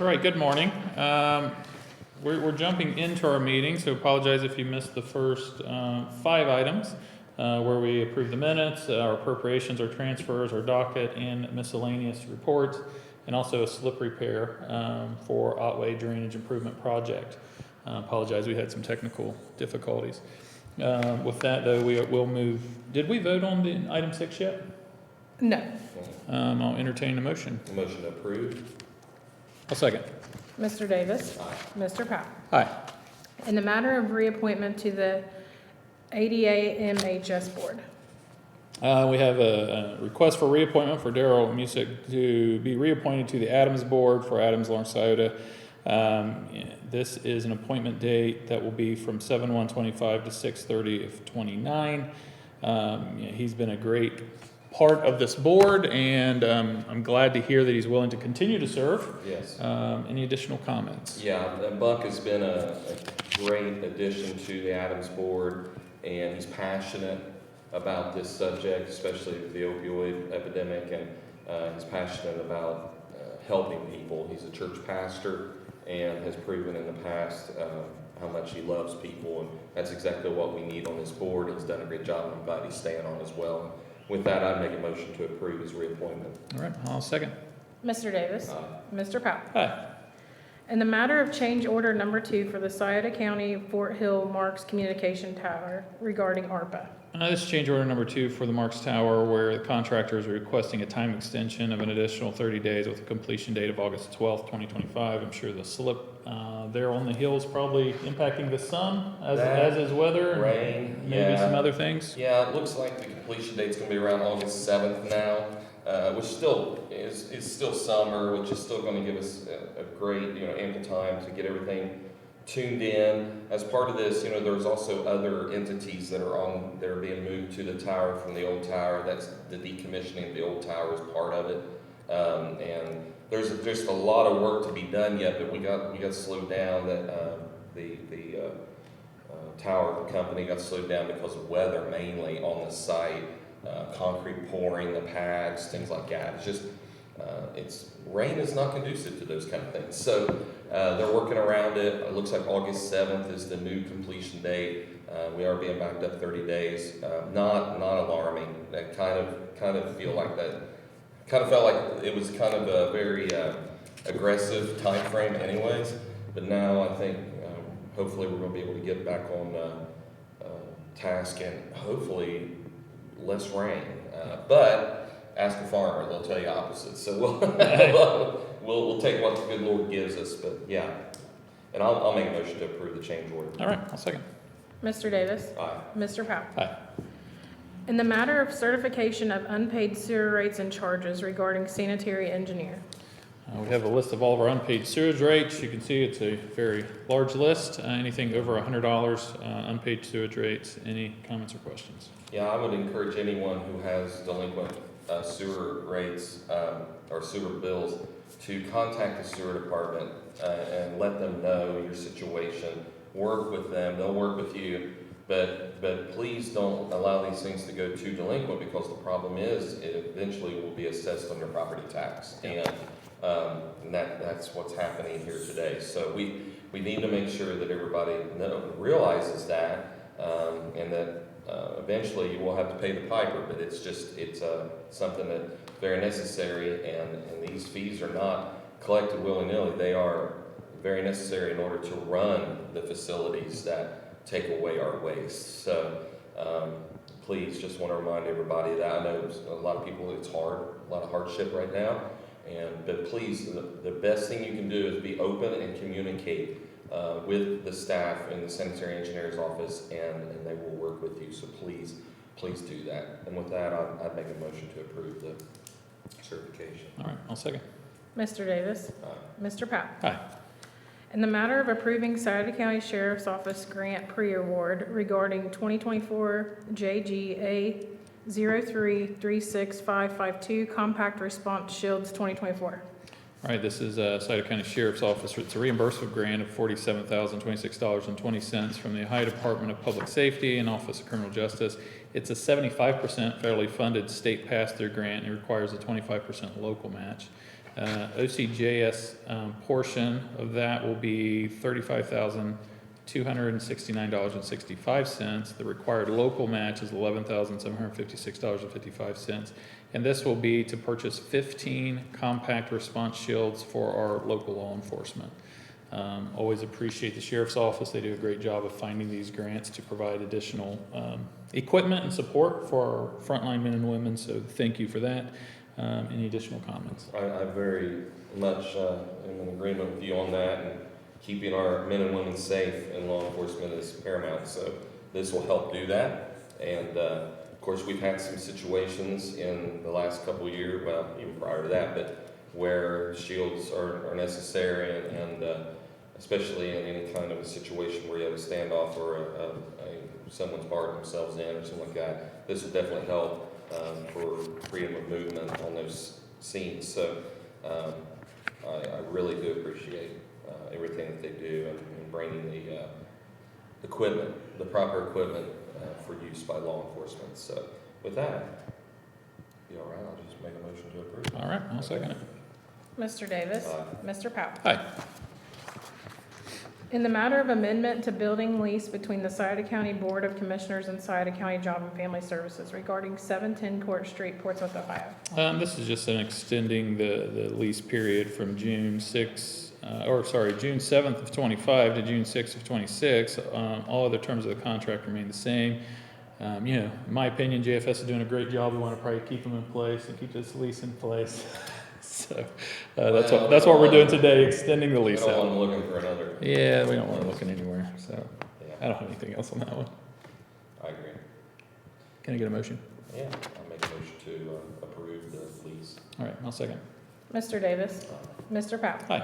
All right, good morning. We're jumping into our meeting, so apologize if you missed the first 5 items where we approve the minutes, our appropriations, our transfers, our docket, and miscellaneous reports, and also a slip repair for Otway Drainage Improvement Project. Apologize, we had some technical difficulties. With that, though, we'll move. Did we vote on the item 6 yet? No. I'll entertain a motion. Motion to approve. I'll second. Mr. Davis. Aye. Mr. Powell. Aye. In the matter of reappointment to the ADA MHS Board. We have a request for reappointment for Daryl Music to be reappointed to the Adams Board for Adams, Lawrence, Scioto. This is an appointment date that will be from 7/1/25 to 6/30/29. He's been a great part of this board, and I'm glad to hear that he's willing to continue to serve. Yes. Any additional comments? Yeah, Buck has been a great addition to the Adams Board, and he's passionate about this subject, especially the opioid epidemic, and he's passionate about helping people. He's a church pastor and has proven in the past how much he loves people, and that's exactly what we need on this board. He's done a great job, and I'm glad he's staying on as well. With that, I'd make a motion to approve his reappointment. All right, I'll second. Mr. Davis. Aye. Mr. Powell. Aye. In the matter of change order number 2 for the Scioto County Fort Hill Marks Communication Tower regarding ARPA. This is change order number 2 for the Marks Tower, where the contractor is requesting a time extension of an additional 30 days with a completion date of August 12th, 2025. I'm sure the slip there on the hill is probably impacting the sun, as is weather, and Rain, maybe some yeah. other things. Yeah, it looks like the completion date's gonna be around August 7th now, which still is still summer, which is still gonna give us a great, ample time to get everything tuned in. As part of this, there's also other entities that are being moved to the tower from the old tower. That's the decommissioning of the old tower is part of it. And there's just a lot of work to be done yet, but we got slowed down. That the tower company got slowed down because of weather, mainly on the site, concrete pouring, the pads, things like that. It's just rain is not conducive to those kind of things. So they're working around it. It looks like August 7th is the new completion date. We are being backed up 30 days. Not alarming. That kind of feel like that. Kind of felt like it was kind of a very aggressive time frame, anyways. But now I think hopefully we're going to be able to get back on task and hopefully less rain. But ask a farmer; they'll tell you opposite. So we'll take what the good Lord gives us. But yeah, and I'll make a motion to approve the change order. All right, I'll second. Mr. Davis. Aye. Mr. Powell. Aye. In the matter of certification of unpaid sewer rates and charges regarding sanitary engineer. We have a list of all of our unpaid sewage rates. You can see it's a very large list. Anything over $100 unpaid sewage rates. Any comments or questions? Yeah, I would encourage anyone who has delinquent sewer rates or sewer bills to contact the sewer department and let them know your situation. Work with them; they'll work with you. But please don't allow these things to go too delinquent, because the problem is it eventually will be assessed on your property tax, and that's what's happening here today. So we need to make sure that everybody realizes that, and that eventually you will have to pay the piper. But it's something that's very necessary, and these fees are not collected willy-nilly. They are very necessary in order to run the facilities that take away our waste. So please, just want to remind everybody that. I know a lot of people, it's hard, a lot of hardship right now, but please, the best thing you can do is be open and communicate with the staff in the sanitary engineer's office, and they will work with you. So please do that. And with that, I'd make a motion to approve the certification. All right, I'll second. Mr. Davis. Aye. Mr. Powell. Aye. In the matter of approving Scioto County Sheriff's Office grant pre-award regarding 2024 JGA 0336552 Compact Response Shields 2024. All right, this is Scioto County Sheriff's Office. It's a reimbursement grant of $47,026.20 from the Ohio Department of Public Safety and Office of Criminal Justice. It's a 75% federally funded state pass-through grant, and it requires a 25% local match. OCJS portion of that will be $35,269.65. The required local match is $11,756.55. And this will be to purchase 15 compact response shields for our local law enforcement. Always appreciate the Sheriff's Office. They do a great job of finding these grants to provide additional equipment and support for our frontline men and women, so thank you for that. Any additional comments? I very much am in agreement with you on that, and keeping our men and women safe in law enforcement is paramount, so this will help do that. And of course, we've had some situations in the last couple of years, well, even prior to that, but where shields are necessary, and especially in any kind of a situation where you have a standoff or someone's barred themselves in or something like that. This will definitely help for freedom of movement on those scenes. So I really do appreciate everything that they do and bringing the equipment, the proper equipment for use by law enforcement. So with that, be all right, I'll just make a motion to approve. All right, I'll second it. Mr. Davis. Aye. Mr. Powell. Aye. In the matter of amendment to building lease between the Scioto County Board of Commissioners and Scioto County Job and Family Services regarding 710 Court Street, Portsmouth, Ohio. This is just an extending the lease period from June 7th of 25 to June 6th of 26. All other terms of the contract remain the same. In my opinion, JFS is doing a great job. We want to probably keep them in place and keep this lease in place. So that's what we're doing today, extending the I lease don't out. want them looking for another. Yeah, we don't want to look anywhere. So Yeah, I don't have anything else on that one. I agree. Can I get a motion? Yeah, I'll make a motion to approve the lease. All right, I'll second. Mr. Davis. Mr. Powell. Aye.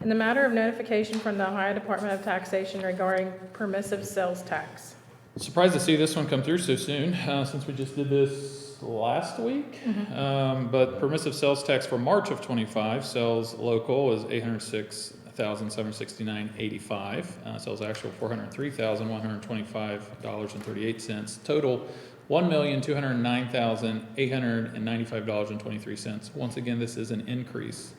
In the matter of notification from the Ohio Department of Taxation regarding permissive sales tax. Surprised to see this one come through so soon, since we just did this last week. But permissive sales tax for March of 25, sales local is $806,769.85. Sales actual $403,125.38. Total $1,209,895.23. Once again, this is an increase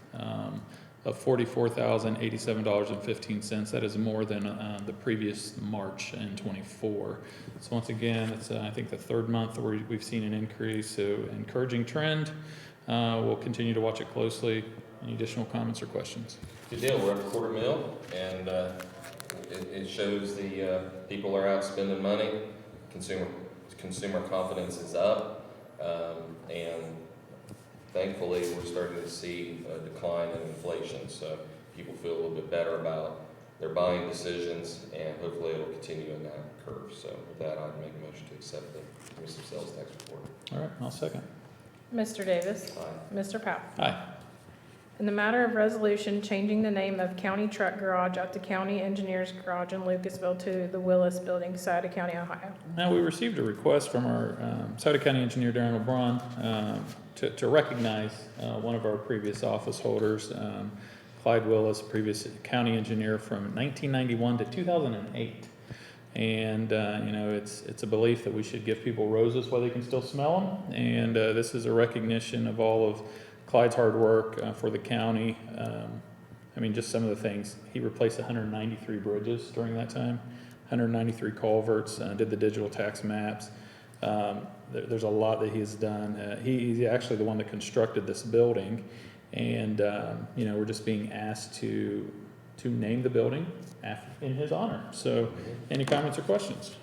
of $44,087.15. That is more than the previous March in 24. So once again, it's I think the third month where we've seen an increase. So encouraging trend. We'll continue to watch it closely. Any additional comments or questions? Good deal. We're at $250,000, and it shows the people are out spending money. Consumer confidence is up, and thankfully, we're starting to see a decline in inflation, so people feel a little bit better about their buying decisions, and hopefully it'll continue in that curve. So with that, I'd make a motion to accept the permissive sales tax report. All right, I'll second. Mr. Davis. Aye. Mr. Powell. Aye. In the matter of resolution changing the name of County Truck Garage at the County Engineers Garage in Lucasville to the Willis Building, Scioto County, Ohio. Now, we received a request from our Scioto County engineer, Darren LeBron, to recognize one of our previous office holders, Clyde Willis, previous county engineer from 1991 to 2008. And, it's a belief that we should give people roses while they can still smell them. And this is a recognition of all of Clyde's hard work for the county. Just some of the things. He replaced 193 bridges during that time, 193 culverts, did the digital tax maps. There's a lot that he's done. He's actually the one that constructed this building. And, we're just being asked to name the building in his honor. So any comments or questions?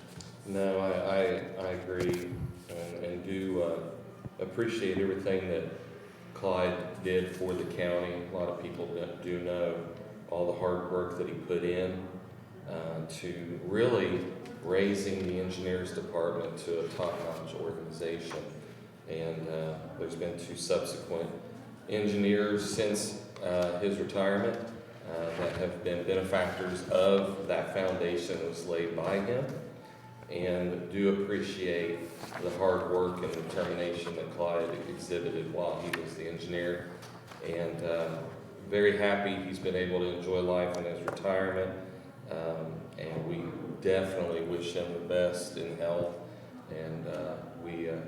No, I agree, and do appreciate everything that Clyde did for the county. A lot of people do know all the hard work that he put in to really raising the engineers department to a top-notch organization. And there's been 2 subsequent engineers since his retirement that have been benefactors of that foundation that was laid by him, and do appreciate the hard work and determination that Clyde exhibited while he was the engineer. And very happy he's been able to enjoy life in his retirement. And we definitely wish him the best in health. And we are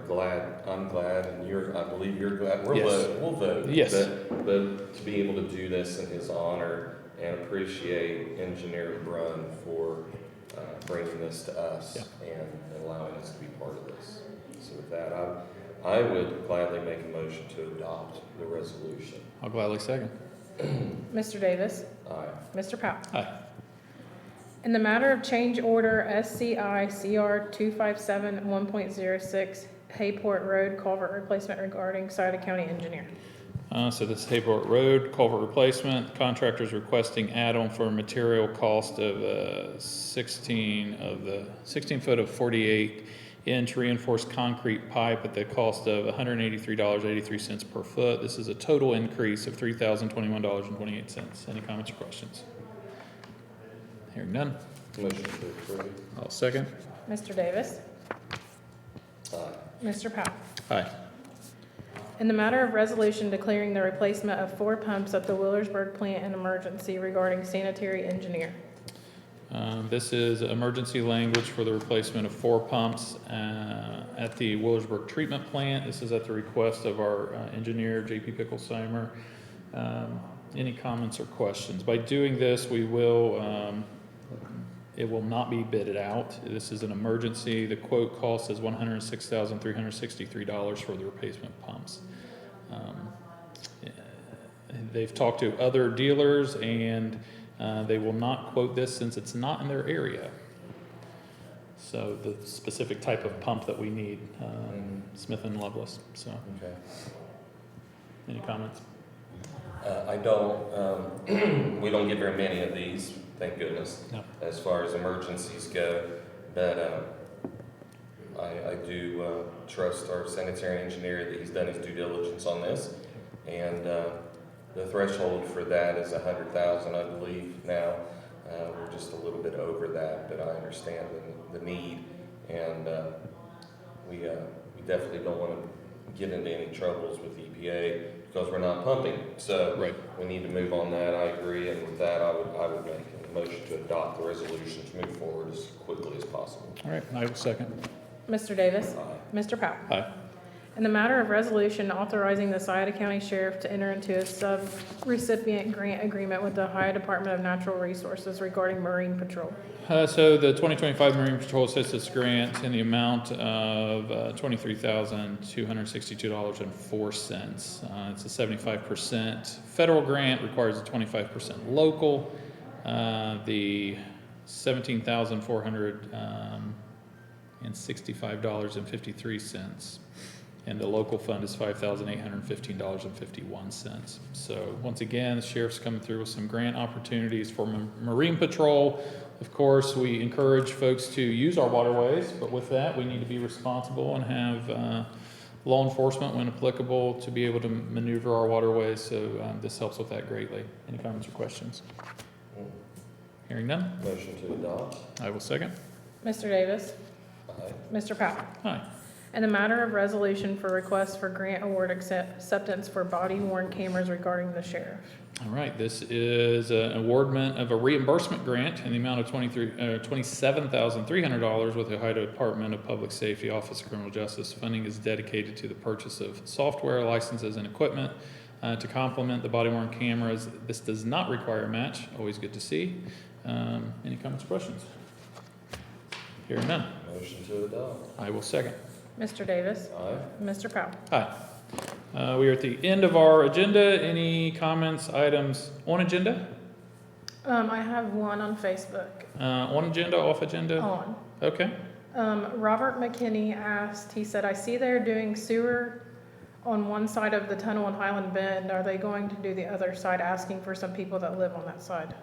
glad, I'm glad, and I believe you're glad. We'll vote. Yes. But to be able to do this in his honor and appreciate Engineer Brunn for bringing this to us and allowing us to be part of this. So with that, I would gladly make a motion to adopt the resolution. I'll gladly second. Mr. Davis. Aye. Mr. Powell. Aye. In the matter of change order SCI CR 257 1.06 Hayport Road culvert replacement regarding Scioto County Engineer. So this is Hayport Road culvert replacement. Contractor's requesting add-on for a material cost of 16 foot of 48-inch reinforced concrete pipe at the cost of $183.83 per foot. This is a total increase of $3,021.28. Any comments or questions? Hearing none. Motion to approve. I'll second. Mr. Davis. Aye. Mr. Powell. Aye. In the matter of resolution declaring the replacement of 4 pumps at the Willersburg plant an emergency regarding sanitary engineer. This is emergency language for the replacement of 4 pumps at the Willersburg treatment plant. This is at the request of our engineer, J.P. Picklesheimer. Any comments or questions? By doing this, we will, it will not be bidded out. This is an emergency. The quote cost is $106,363 for the replacement pumps. They've talked to other dealers and they will not quote this since it's not in their area. So the specific type of pump that we need, Smith and Loveless. So, Okay. any comments? I don't, we don't get very many of these, thank goodness, No. as far as emergencies go. But I do trust our sanitary engineer that he's done his due diligence on this. And the threshold for that is 100,000, I believe now. We're just a little bit over that, but I understand the need. And we definitely don't want to get into any troubles with EPA because we're not pumping. So Right. we need to move on that. I agree. And with that, I would make a motion to adopt the resolution to move forward as quickly as possible. All right, I will second. Mr. Davis. Aye. Mr. Powell. Aye. In the matter of resolution authorizing the Scioto County Sheriff to enter into a sub-recipient grant agreement with the Ohio Department of Natural Resources regarding marine patrol. So The 2025 Marine Patrol Assistance Grant in the amount of $23,262.04. It's a 75% federal grant, requires a 25% local. The $17,465.53. And the local fund is $5,815.51. So once again, the sheriff's coming through with some grant opportunities for marine patrol. Of course, we encourage folks to use our waterways, but with that, we need to be responsible and have law enforcement, when applicable, to be able to maneuver our waterways. So this helps with that greatly. Any comments or questions? Hearing none, Motion to adopt. I will second. Mr. Davis. Aye. Mr. Powell. Aye. In the matter of resolution for request for grant award acceptance for body-worn cameras regarding the sheriff. All right, this is an awardment of a reimbursement grant in the amount of $27,300 with the Ohio Department of Public Safety, Office of Criminal Justice. Funding is dedicated to the purchase of software, licenses, and equipment to complement the body-worn cameras. This does not require a match. Always good to see. Any comments or questions? Hearing none, Motion to adopt. I will second. Mr. Davis. Aye. Mr. Powell. Hi. We are at the end of our agenda. Any comments, items on agenda? I have one on Facebook. On agenda, off agenda? On. Okay. Robert McKinney asked, he said, I see they're doing sewer on one side of the tunnel in Highland Bend. Are they going to do the other side, asking for some people that live on that side?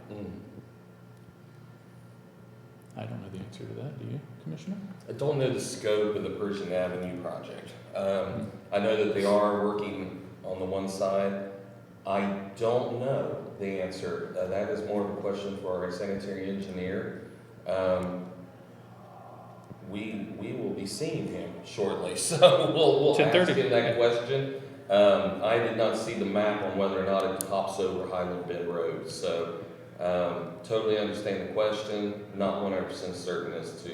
I don't know the answer to that. Do you, Commissioner? I don't know the scope of the Pershing Avenue project. I know that they are working on the one side. I don't know the answer. That is more of a question for our sanitary engineer. We will be seeing him shortly, so we'll ask 10:30. him that question. I did not see the map on whether or not it hops over Highland Bend Road, so, totally understand the question, not 100% certain as to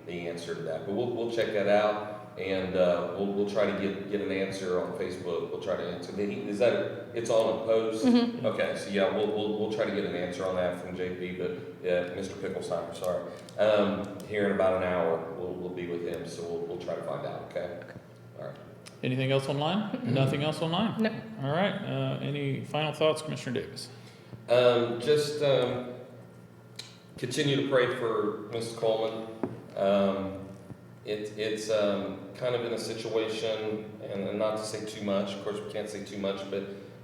the answer to that, but we'll check that out. And we'll try to get an answer on Facebook. We'll try to answer. Is that it's on a post? Mhm. Okay, so yeah, we'll try to get an answer on that from JP. But Mr. Picklesheimer, sorry. Here in about an hour, we'll be with him. So we'll try to find out. Okay. All right. Anything else online? Nothing else online? No. All right. Any final thoughts, Commissioner Davis? Just continue to pray for Mrs. Coleman. It's kind of in a situation, and not to say too much, of course we can't say too much, but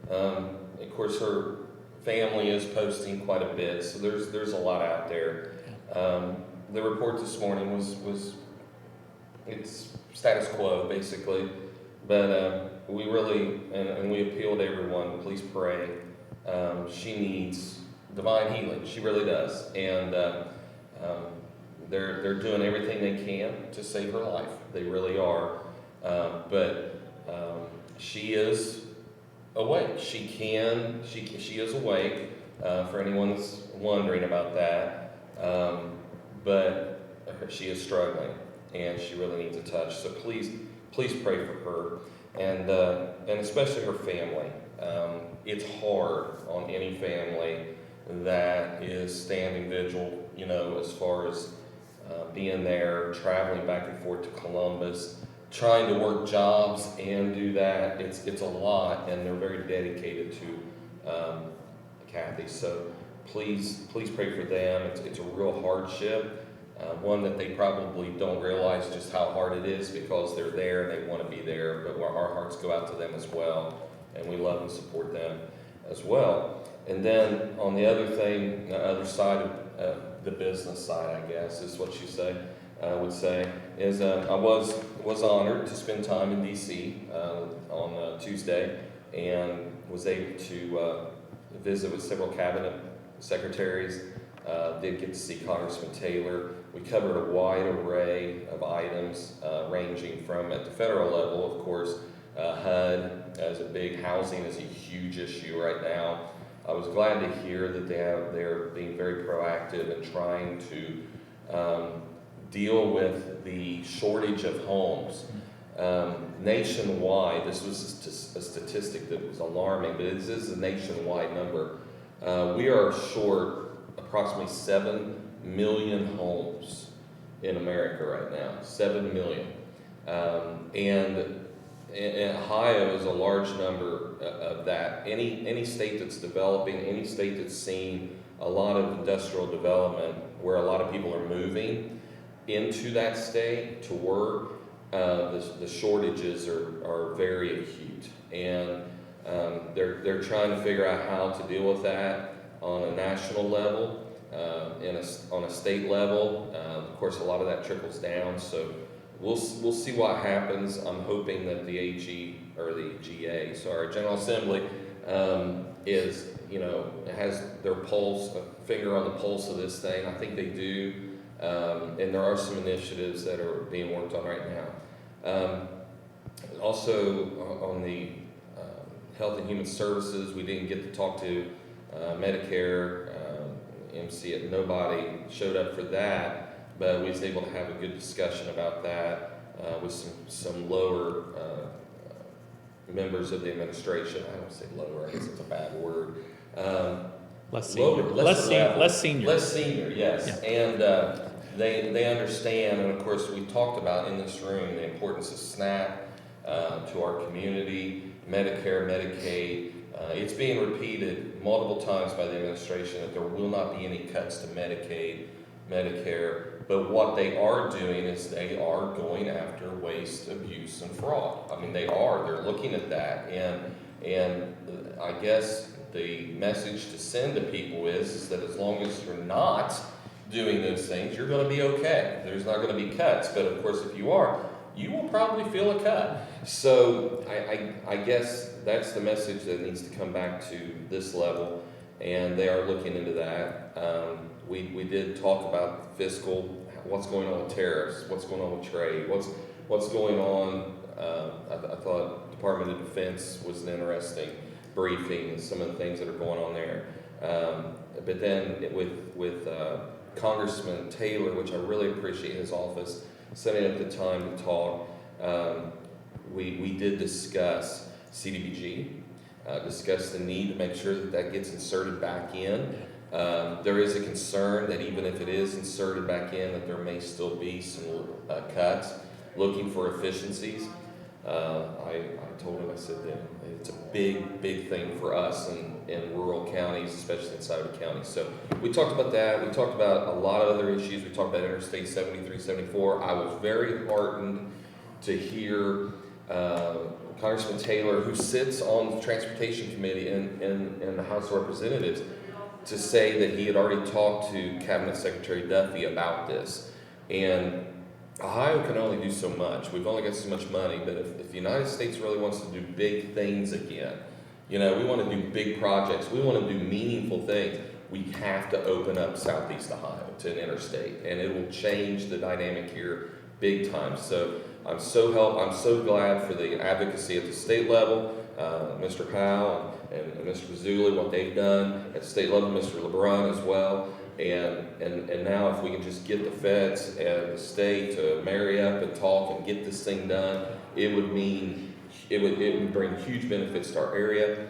of course her family is posting quite a bit, so there's a lot out there. The report this morning was it's status quo basically, but we really, and we appeal to everyone, please pray. She needs divine healing, she really does, and they're doing everything they can to save her life. They really are. But she is awake. She is awake. For anyone that's wondering about that, but she is struggling, and she really needs a touch. So please pray for her, and especially her family. It's hard on any family that is standing vigil. As far as being there, traveling back and forth to Columbus, trying to work jobs and do that. It's a lot, and they're very dedicated to Kathy. So please pray for them. It's a real hardship, one that they probably don't realize just how hard it is because they're there and they want to be there. But our hearts go out to them as well, and we love and support them as well. And then on the other side of the business side, I guess, is what you would say, is I was honored to spend time in D.C. On Tuesday, and was able to visit with several cabinet secretaries. Did get to see Congressman Taylor. We covered a wide array of items, ranging from, at the federal level, of course, HUD as a big housing is a huge issue right now. I was glad to hear that they're being very proactive and trying to deal with the shortage of homes. Nationwide, this was a statistic that was alarming, but this is a nationwide number. We are short approximately 7 million homes in America right now, 7 million. And Ohio is a large number of that. Any state that's developing, any state that's seeing a lot of industrial development where a lot of people are moving into that state to work, the shortages are very acute, and they're trying to figure out how to deal with that on a national level, on a state level. Of course, a lot of that trickles down, so we'll see what happens. I'm hoping that the General Assembly, has their pulse, a finger on the pulse of this thing. I think they do, and there are some initiatives that are being worked on right now. Also, on the Health and Human Services, we didn't get to talk to Medicare, MC. Nobody showed up for that, but we was able to have a good discussion about that with some lower members of the administration. I don't say lower, I guess it's a bad word. Less senior. Less senior, yes. Yeah. And they understand, and of course we talked about in this room the importance of SNAP to our community, Medicare, Medicaid. It's being repeated multiple times by the administration that there will not be any cuts to Medicaid, Medicare, but what they are doing is they are going after waste, abuse, and fraud. I mean, they're looking at that, and I guess the message to send to people is that as long as you're not doing those things, you're going to be okay. There's not going to be cuts, but of course, if you are, you will probably feel a cut. So I guess that's the message that needs to come back to this level, and they are looking into that. We did talk about fiscal, what's going on with tariffs, what's going on with trade, what's going on. I thought Department of Defense was an interesting briefing, and some of the things that are going on there. But then with Congressman Taylor, which I really appreciate his office, setting up the time to talk, we did discuss CDBG, discuss the need to make sure that that gets inserted back in. There is a concern that even if it is inserted back in, that there may still be some cuts, looking for efficiencies. I told him, I said that it's a big thing for us in rural counties, especially in Scioto County. So we talked about that. We talked about a lot of other issues. We talked about Interstate 73, 74. I was very heartened to hear Congressman Taylor, who sits on the Transportation Committee in the House of Representatives, to say that he had already talked to Cabinet Secretary Duffy about this. And Ohio can only do so much. We've only got so much money, but if the United States really wants to do big things again, we want to do big projects, we want to do meaningful things, we have to open up Southeast Ohio to an interstate, and it will change the dynamic here big time. So I'm so glad for the advocacy at the state level, Mr. Powell and Mr. Pizzulli, what they've done at the state level, Mr. LeBrun as well. And now if we can just get the feds and the state to marry up and talk and get this thing done, it would bring huge benefits to our area.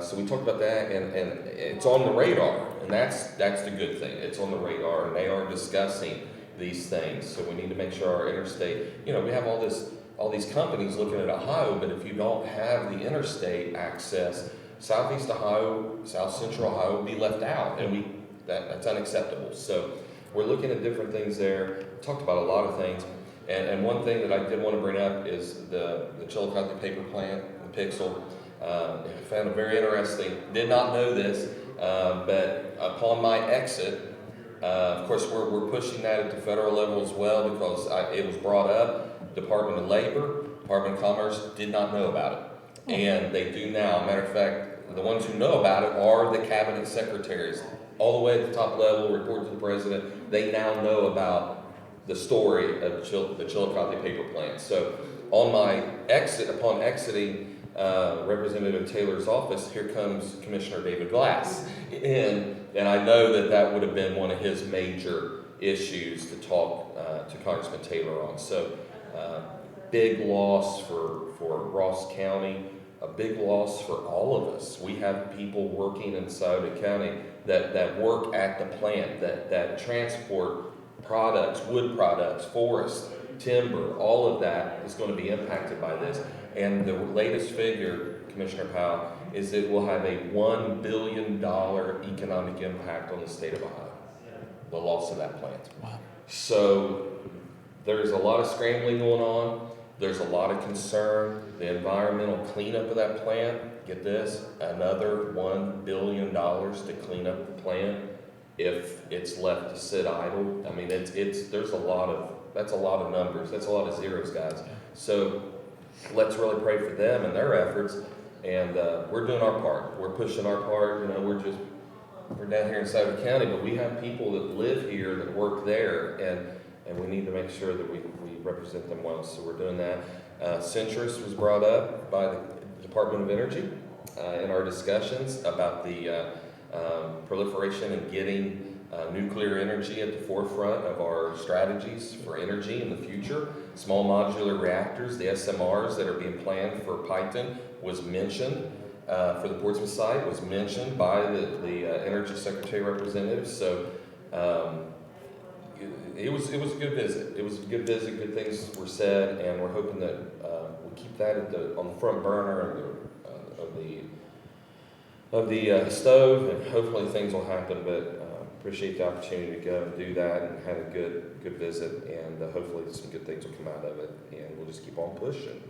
So we talked about that, and it's on the radar, and that's the good thing. It's on the radar, and they are discussing these things. So we need to make sure our interstate, we have all these companies looking at Ohio, but if you don't have the interstate access, Southeast Ohio, South Central Ohio will be left out, and that's unacceptable. So we're looking at different things there. Talked about a lot of things, and one thing that I did want to bring up is the Chillicothe paper plant, the Pixel. I found it very interesting. Did not know this, but upon my exit, of course we're pushing that at the federal level as well, because it was brought up. Department of Labor, Department of Commerce did not know about it, and they do now. Matter of fact, the ones who know about it are the cabinet secretaries, all the way at the top level, report to the president. They now know about the story of the Chillicothe paper plant. So on my exit, upon exiting Representative Taylor's office, here comes Commissioner David Glass, and I know that would have been one of his major issues to talk to Congressman Taylor on. So big loss for Ross County, a big loss for all of us. We have people working in Scioto County that work at the plant, that transport products, wood products, forest, timber, all of that is going to be impacted by this. And the latest figure, Commissioner Powell, is it will have a $1 billion economic impact on the state of Ohio, the loss of that plant. Wow. So there's a lot of scrambling going on. There's a lot of concern. The environmental cleanup of that plant, get this, another $1 billion to clean up the plant if it's left to sit idle. I mean, that's a lot of numbers. That's a lot of zeros, guys. So let's really pray for them and their efforts. And we're doing our part. We're pushing our part. We're down here in Scioto County, but we have people that live here that work there, and we need to make sure that we represent them well. So we're doing that. Centrus was brought up by the Department of Energy in our discussions about the proliferation and getting nuclear energy at the forefront of our strategies for energy in the future. Small modular reactors, the SMRs that are being planned for Piketon, was mentioned for the Portsmouth site, was mentioned by the Energy Secretary representative. So it was a good visit. It was a good visit. Good things were said, and we're hoping that we keep that on the front burner of the stove, and hopefully things will happen. But appreciate the opportunity to go and do that, and had a good visit, and hopefully some good things will come out of it, and we'll just keep on pushing.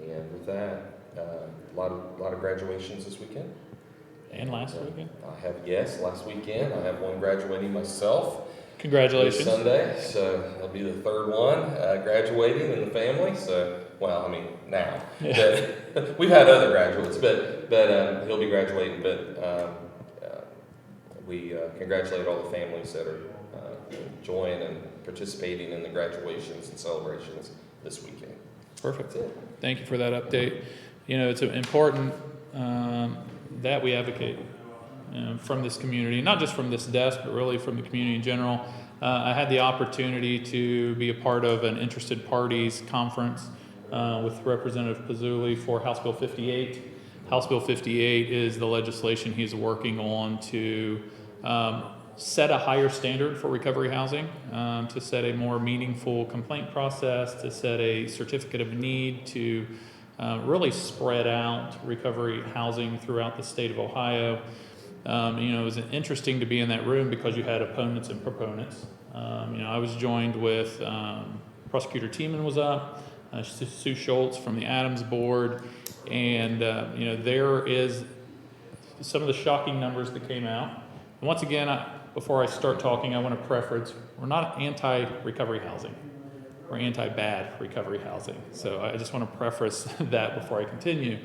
And with that, a lot of graduations this weekend. And last weekend. Last weekend. I have one graduating myself. Congratulations. This Sunday, so it'll be the third one graduating in the family. So, well, I mean now, but we've had other graduates, but he'll be graduating. But we congratulate all the families that are enjoying and participating in the graduations and celebrations this weekend. Perfect. That's it. Thank you for that update. it's important that we advocate from this community, not just from this desk, but really from the community in general. I had the opportunity to be a part of an interested parties conference with Representative Pizzulli for House Bill 58. House Bill 58 is the legislation he's working on to set a higher standard for recovery housing, to set a more meaningful complaint process, to set a certificate of need, to really spread out recovery housing throughout the state of Ohio. It was interesting to be in that room because you had opponents and proponents. I was joined with Prosecutor Tiemann was up, Sue Schultz from the Adams Board, and there is some of the shocking numbers that came out. And once again, before I start talking, I want to preference, we're not anti-recovery housing. We're anti-bad recovery housing. So I just want to preface that before I continue.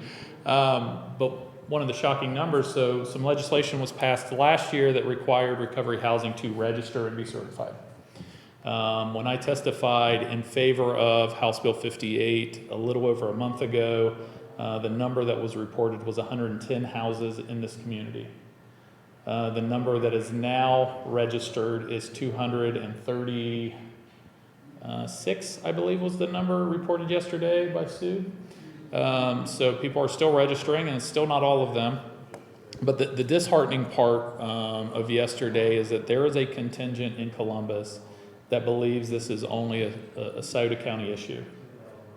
But one of the shocking numbers, so some legislation was passed last year that required recovery housing to register and be certified. When I testified in favor of House Bill 58 a little over a month ago, the number that was reported was 110 houses in this community. The number that is now registered is 236, I believe was the number reported yesterday by Sue. So people are still registering, and it's still not all of them. But the disheartening part of yesterday is that there is a contingent in Columbus that believes this is only a Scioto County issue,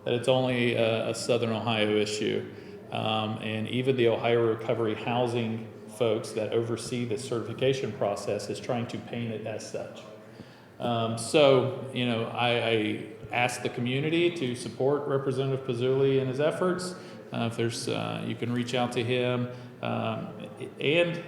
that it's only a Southern Ohio issue. And even the Ohio Recovery Housing folks that oversee the certification process is trying to paint it as such. I ask the community to support Representative Pizzulli in his efforts. If there's, you can reach out to him. And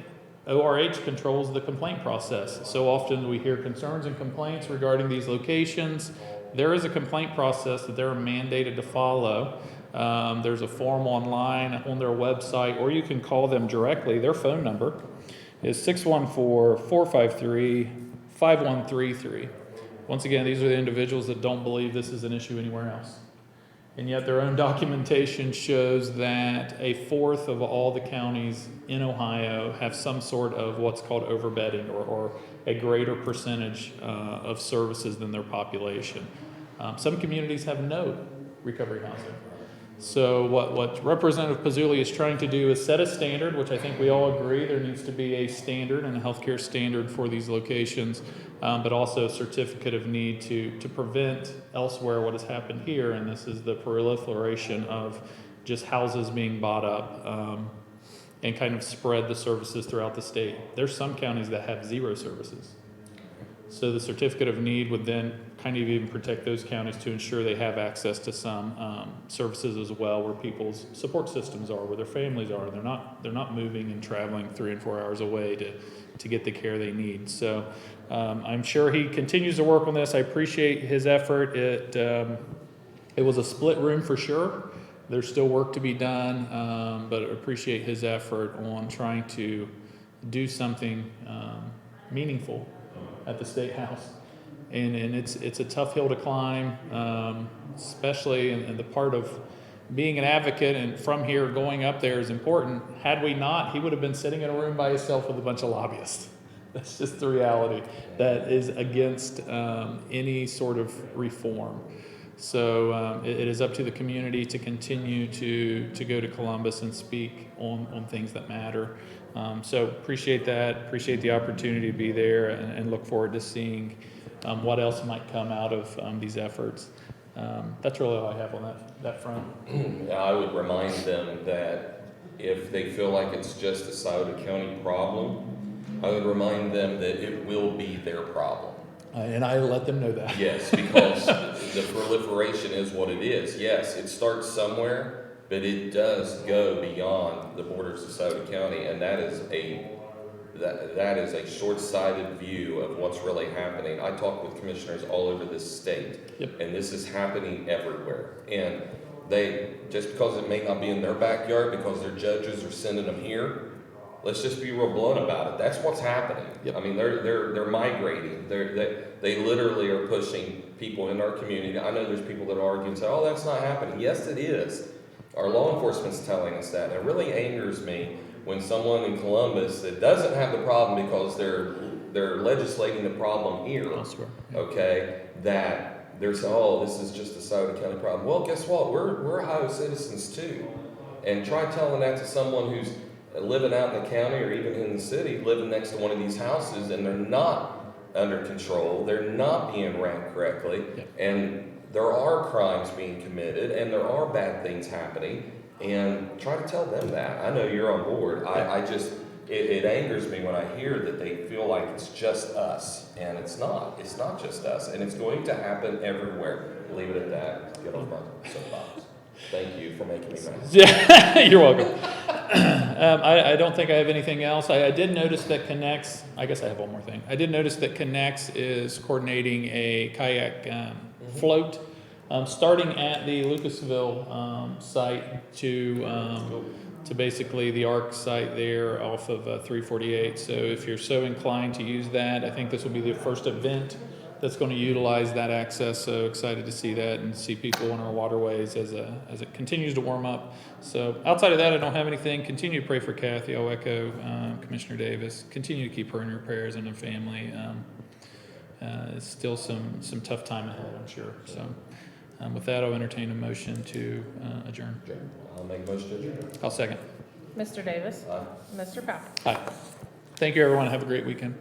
ORH controls the complaint process. So often we hear concerns and complaints regarding these locations. There is a complaint process that they're mandated to follow. There's a form online on their website, or you can call them directly. Their phone number is 614-453-5133. Once again, these are the individuals that don't believe this is an issue anywhere else. And yet their own documentation shows that a fourth of all the counties in Ohio have some sort of what's called overbedding, or a greater percentage of services than their population. Some communities have no recovery housing. So what Representative Pizzulli is trying to do is set a standard, which I think we all agree there needs to be a standard and a healthcare standard for these locations, but also a certificate of need to prevent elsewhere what has happened here, and this is the proliferation of just houses being bought up and kind of spread the services throughout the state. There's some counties that have zero services. So the certificate of need would then kind of even protect those counties to ensure they have access to some services as well, where people's support systems are, where their families are. They're not moving and traveling 3 and 4 hours away to get the care they need. So I'm sure he continues to work on this. I appreciate his effort. It was a split room for sure. There's still work to be done, but I appreciate his effort on trying to do something meaningful at the State House. And it's a tough hill to climb, especially in the part of being an advocate, and from here going up there is important. Had we not, he would have been sitting in a room by himself with a bunch of lobbyists. That's just the reality that is against any sort of reform. So it is up to the community to continue to go to Columbus and speak on things that matter. So appreciate that, appreciate the opportunity to be there, and look forward to seeing what else might come out of these efforts. That's really all I have on that front. I would remind them that if they feel like it's just a Scioto County problem, I would remind them that it will be their problem. And I let them know that. Yes, because the proliferation is what it is. Yes, it starts somewhere, but it does go beyond the borders of Scioto County, and that is a short-sighted view of what's really happening. I talk with commissioners all over this state, Yep. and this is happening everywhere. And they, just because it may not be in their backyard, because their judges are sending them here, let's just be real blunt about it. That's what's happening. Yep. I mean, they're migrating. They literally are pushing people in our community. I know there's people that argue and say, "Oh, that's not happening." Yes, it is. Our law enforcement's telling us that. And it really angers me when someone in Columbus that doesn't have the problem because they're legislating the problem here, Elsewhere. okay, that they're saying, oh, this is just a Scioto County problem. Well, guess what? We're Ohio citizens too. And try telling that to someone who's living out in the county or even in the city, living next to one of these houses, and they're not under control, they're not being ranked correctly, and there are crimes being committed, and there are bad things happening, and try to tell them that. I know you're on board. I just, it angers me when I hear that they feel like it's just us, and it's not. It's not just us, and it's going to happen everywhere. Leave it at that. Get off my soapbox. Thank you for making me mad. Yeah, you're welcome. I don't think I have anything else. I did notice that Connects, I guess I have one more thing. I did notice that Connects is coordinating a kayak float starting at the Lucasville site to basically the ARC site there off of 348. So if you're so inclined to use that, I think this will be the first event that's going to utilize that access. So excited to see that and see people on our waterways as it continues to warm up. So outside of that, I don't have anything. Continue to pray for Kathy. I'll echo Commissioner Davis. Continue to keep her in your prayers and her family. It's still some tough time ahead, I'm sure. So with that, I'll entertain a motion to adjourn. I'll make a motion to adjourn. I'll second. Mr. Davis. Aye. Mr. Powell. Hi. Thank you, everyone. Have a great weekend.